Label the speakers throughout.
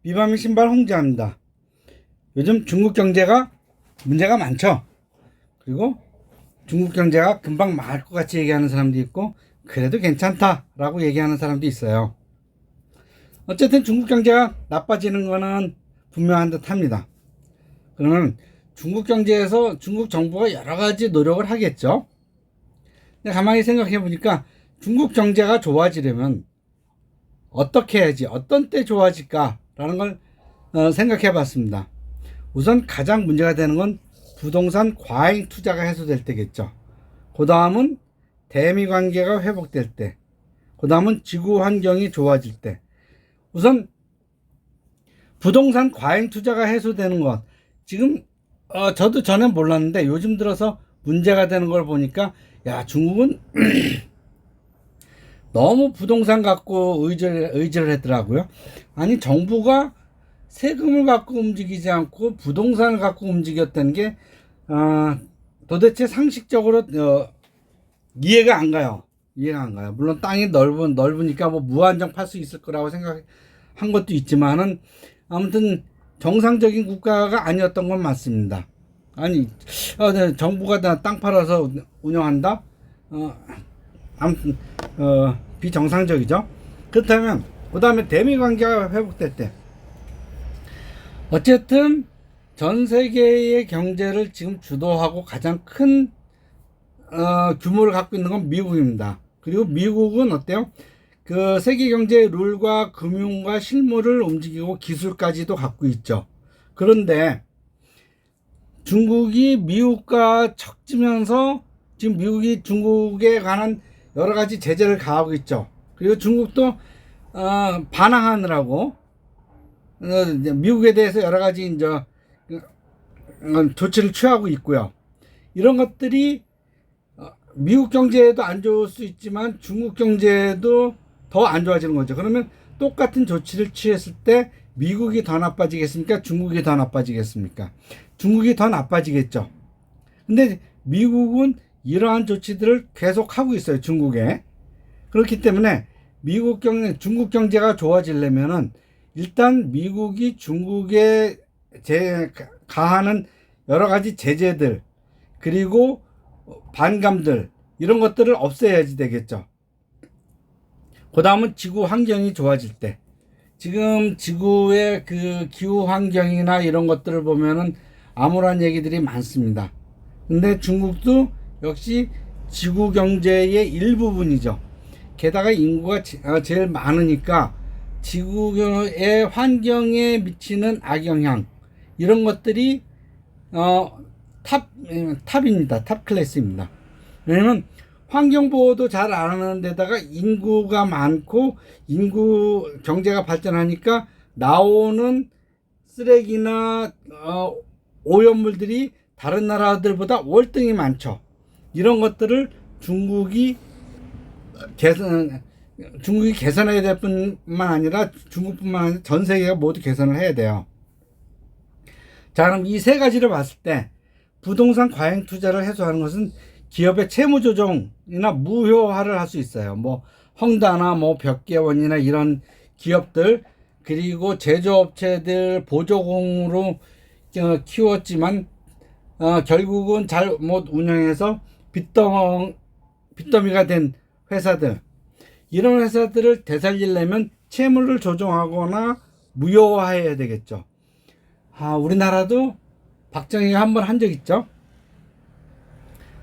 Speaker 1: 비바미 신발 홍지아입니다. 요즘 중국 경제가 문제가 많죠. 그리고 중국 경제가 금방 망할 것 같이 얘기하는 사람도 있고 그래도 괜찮다라고 얘기하는 사람도 있어요. 어쨌든 중국 경제가 나빠지는 거는 분명한 듯 합니다. 그러면 중국 경제에서 중국 정부가 여러 가지 노력을 하겠죠. 근데 가만히 생각해 보니까 중국 경제가 좋아지려면 어떻게 해야지, 어떤 때 좋아질까라는 걸 생각해 봤습니다. 우선 가장 문제가 되는 건 부동산 과잉 투자가 해소될 때겠죠. 그 다음은 대미 관계가 회복될 때, 그 다음은 지구 환경이 좋아질 때. 우선 부동산 과잉 투자가 해소되는 것, 지금 저도 전엔 몰랐는데 요즘 들어서 문제가 되는 걸 보니까 야, 중국은 너무 부동산 갖고 의지를 했더라고요. 아니, 정부가 세금을 갖고 움직이지 않고 부동산을 갖고 움직였다는 게 도대체 상식적으로 이해가 안 가요. 이해가 안 가요. 물론 땅이 넓으니까 뭐 무한정 팔 수 있을 거라고 생각한 것도 있지만은 아무튼 정상적인 국가가 아니었던 건 맞습니다. 아니, 네, 정부가 다 땅 팔아서 운영한다? 아무튼 비정상적이죠. 그렇다면 그 다음에 대미 관계가 회복될 때, 어쨌든 전 세계의 경제를 지금 주도하고 가장 큰 규모를 갖고 있는 건 미국입니다. 그리고 미국은 어때요? 그 세계 경제의 룰과 금융과 실무를 움직이고 기술까지도 갖고 있죠. 그런데 중국이 미국과 척지면서 지금 미국이 중국에 관한 여러 가지 제재를 가하고 있죠. 그리고 중국도 반항하느라고 미국에 대해서 여러 가지 이제 조치를 취하고 있고요. 이런 것들이 미국 경제에도 안 좋을 수 있지만 중국 경제에도 더 안 좋아지는 거죠. 그러면 똑같은 조치를 취했을 때 미국이 더 나빠지겠습니까? 중국이 더 나빠지겠습니까? 중국이 더 나빠지겠죠. 근데 미국은 이러한 조치들을 계속 하고 있어요, 중국에. 그렇기 때문에 중국 경제가 좋아지려면은 일단 미국이 중국에 가하는 여러 가지 제재들, 그리고 반감들, 이런 것들을 없애야지 되겠죠. 그 다음은 지구 환경이 좋아질 때, 지금 지구의 그 기후 환경이나 이런 것들을 보면은 암울한 얘기들이 많습니다. 근데 중국도 역시 지구 경제의 일부분이죠. 게다가 인구가 제일 많으니까 지구의 환경에 미치는 악영향, 이런 것들이 탑입니다. 탑 클래스입니다. 왜냐면 환경보호도 잘 안 하는 데다가 인구가 많고 인구 경제가 발전하니까 나오는 쓰레기나 오염물들이 다른 나라들보다 월등히 많죠. 이런 것들을 중국이 개선해야 될 뿐만 아니라 중국뿐만 아니라 전 세계가 모두 개선을 해야 돼요. 자, 그럼 이 세 가지를 봤을 때 부동산 과잉 투자를 해소하는 것은 기업의 채무 조정이나 무효화를 할 수 있어요. 뭐 헝다나 뭐 벽개원이나 이런 기업들, 그리고 제조업체들 보조공으로 키웠지만 결국은 잘못 운영해서 빚더미가 된 회사들, 이런 회사들을 되살리려면 채무를 조정하거나 무효화해야 되겠죠. 우리나라도 박정희가 한번 한 적 있죠.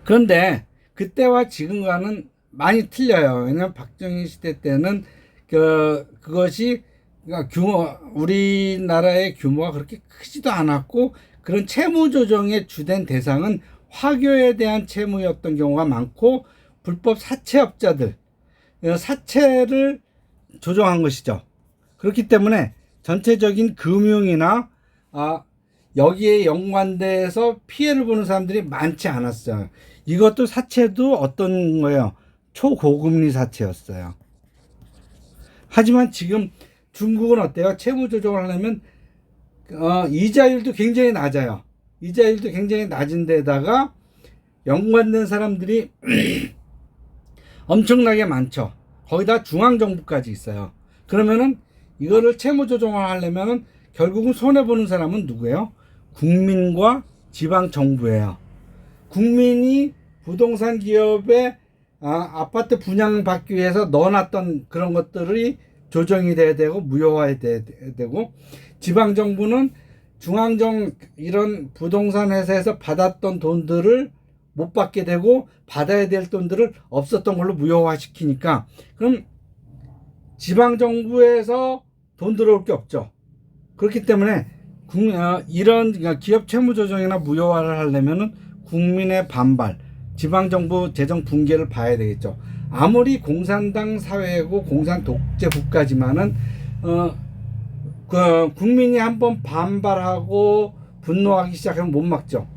Speaker 1: 그런데 그때와 지금과는 많이 틀려요. 왜냐면 박정희 시대 때는 그것이 우리나라의 규모가 그렇게 크지도 않았고, 그런 채무 조정의 주된 대상은 화교에 대한 채무였던 경우가 많고, 불법 사채업자들, 사채를 조정한 것이죠. 그렇기 때문에 전체적인 금융이나 여기에 연관돼서 피해를 보는 사람들이 많지 않았어요. 이것도 사채도 어떤 거예요? 초고금리 사채였어요. 하지만 지금 중국은 어때요? 채무 조정을 하려면 이자율도 굉장히 낮아요. 이자율도 굉장히 낮은 데다가 연관된 사람들이 엄청나게 많죠. 거기다 중앙정부까지 있어요. 그러면은 이거를 채무 조정을 하려면은 결국은 손해 보는 사람은 누구예요? 국민과 지방 정부예요. 국민이 부동산 기업에 아파트 분양받기 위해서 넣어놨던 그런 것들이 조정이 돼야 되고 무효화해야 되고, 지방 정부는 중앙정 이런 부동산 회사에서 받았던 돈들을 못 받게 되고 받아야 될 돈들을 없었던 걸로 무효화 시키니까, 그럼 지방 정부에서 돈 들어올 게 없죠. 그렇기 때문에 이런 기업 채무 조정이나 무효화를 하려면은 국민의 반발, 지방 정부 재정 붕괴를 봐야 되겠죠. 아무리 공산당 사회고 공산 독재 국가지만은 국민이 한번 반발하고 분노하기 시작하면 못 막죠.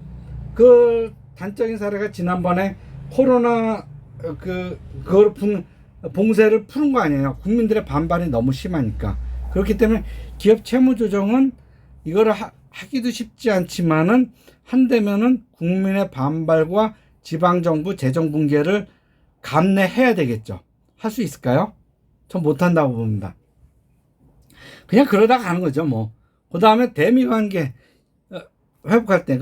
Speaker 1: 그 단적인 사례가 지난번에 코로나 그걸 봉쇄를 푸는 거 아니에요. 국민들의 반발이 너무 심하니까. 그렇기 때문에 기업 채무 조정은 이거를 하기도 쉽지 않지만은 한다면은 국민의 반발과 지방 정부 재정 붕괴를 감내해야 되겠죠. 할 수 있을까요? 전 못한다고 봅니다. 그냥 그러다 가는 거죠, 뭐. 그 다음에 대미 관계 회복할 때,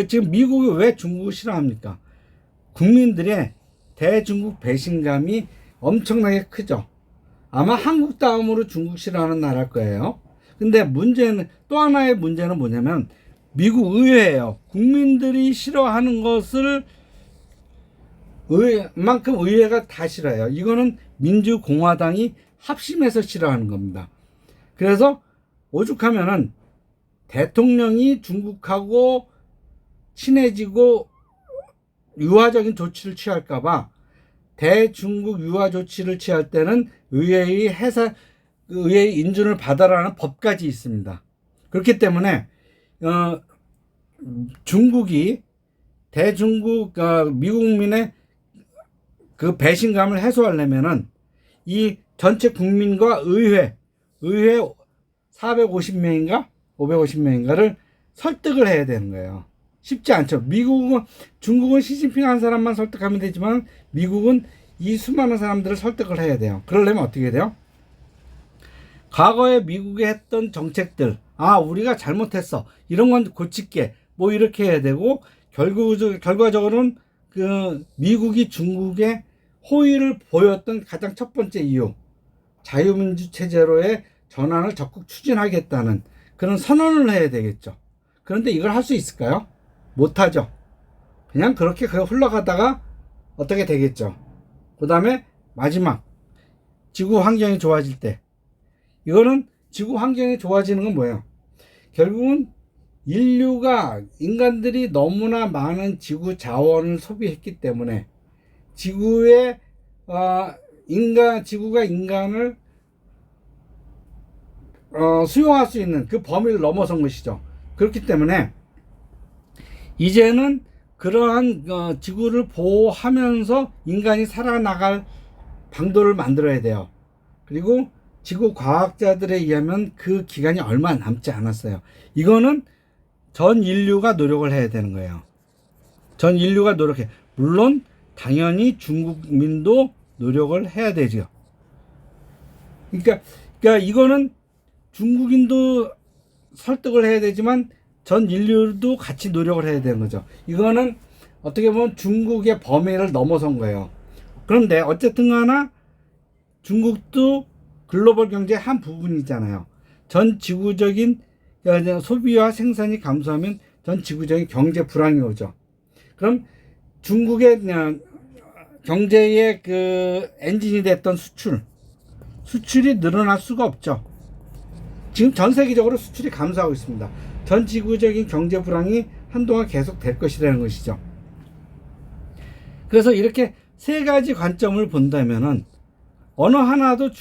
Speaker 1: 지금 미국이 왜 중국을 싫어합니까? 국민들의 대중국 배신감이 엄청나게 크죠. 아마 한국 다음으로 중국 싫어하는 나라일 거예요. 근데 문제는, 또 하나의 문제는 뭐냐면, 미국 의회예요. 국민들이 싫어하는 것을 만큼 의회가 다 싫어해요. 이거는 민주공화당이 합심해서 싫어하는 겁니다. 그래서 오죽하면은 대통령이 중국하고 친해지고 유화적인 조치를 취할까봐 대중국 유화 조치를 취할 때는 의회의 인준을 받아라는 법까지 있습니다. 그렇기 때문에 중국이 대중국 미국 국민의 그 배신감을 해소하려면은 이 전체 국민과 의회 450명인가 550명인가를 설득을 해야 되는 거예요. 쉽지 않죠. 중국은 시진핑 한 사람만 설득하면 되지만 미국은 이 수많은 사람들을 설득을 해야 돼요. 그러려면 어떻게 돼요? 과거에 미국이 했던 정책들, 우리가 잘못했어, 이런 건 고칠게, 뭐 이렇게 해야 되고, 결과적으로는 미국이 중국에 호의를 보였던 가장 첫 번째 이유, 자유민주 체제로의 전환을 적극 추진하겠다는 그런 선언을 해야 되겠죠. 그런데 이걸 할 수 있을까요? 못하죠. 그냥 그렇게 흘러가다가 어떻게 되겠죠. 그 다음에 마지막, 지구 환경이 좋아질 때, 이거는 지구 환경이 좋아지는 건 뭐예요? 결국은 인간들이 너무나 많은 지구 자원을 소비했기 때문에 지구가 인간을 수용할 수 있는 그 범위를 넘어선 것이죠. 그렇기 때문에 이제는 그러한 지구를 보호하면서 인간이 살아나갈 방도를 만들어야 돼요. 그리고 지구 과학자들에 의하면 그 기간이 얼마 남지 않았어요. 이거는 전 인류가 노력을 해야 되는 거예요. 전 인류가 노력해. 물론 당연히 중국민도 노력을 해야 되죠. 그러니까 이거는 중국인도 설득을 해야 되지만 전 인류도 같이 노력을 해야 되는 거죠. 이거는 어떻게 보면 중국의 범위를 넘어선 거예요. 그런데 어쨌든 간에 중국도 글로벌 경제의 한 부분이잖아요. 전 지구적인 소비와 생산이 감소하면 전 지구적인 경제 불황이 오죠. 그럼 중국의 경제의 엔진이 됐던 수출이 늘어날 수가 없죠. 지금 전 세계적으로 수출이 감소하고 있습니다. 전 지구적인 경제 불황이 한동안 계속 될 것이라는 것이죠. 그래서 이렇게 세 가지 관점을 본다면은 어느 하나도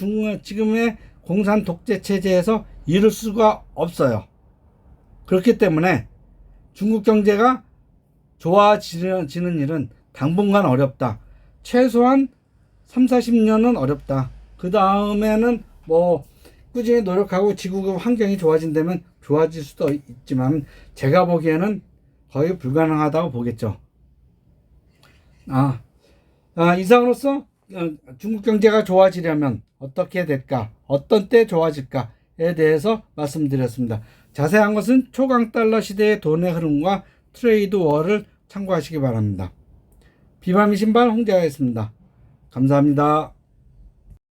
Speaker 1: 지금의 공산 독재 체제에서 이룰 수가 없어요. 그렇기 때문에 중국 경제가 좋아지는 일은 당분간 어렵다. 최소한 30-40년은 어렵다. 그 다음에는 꾸준히 노력하고 지구 환경이 좋아진다면 좋아질 수도 있지만 제가 보기에는 거의 불가능하다고 보겠죠. 이상으로서 중국 경제가 좋아지려면 어떻게 될까? 어떤 때 좋아질까에 대해서 말씀드렸습니다. 자세한 것은 초강 달러 시대의 돈의 흐름과 트레이드 워를 참고하시기 바랍니다. 비바미 신발 홍재하였습니다. 감사합니다.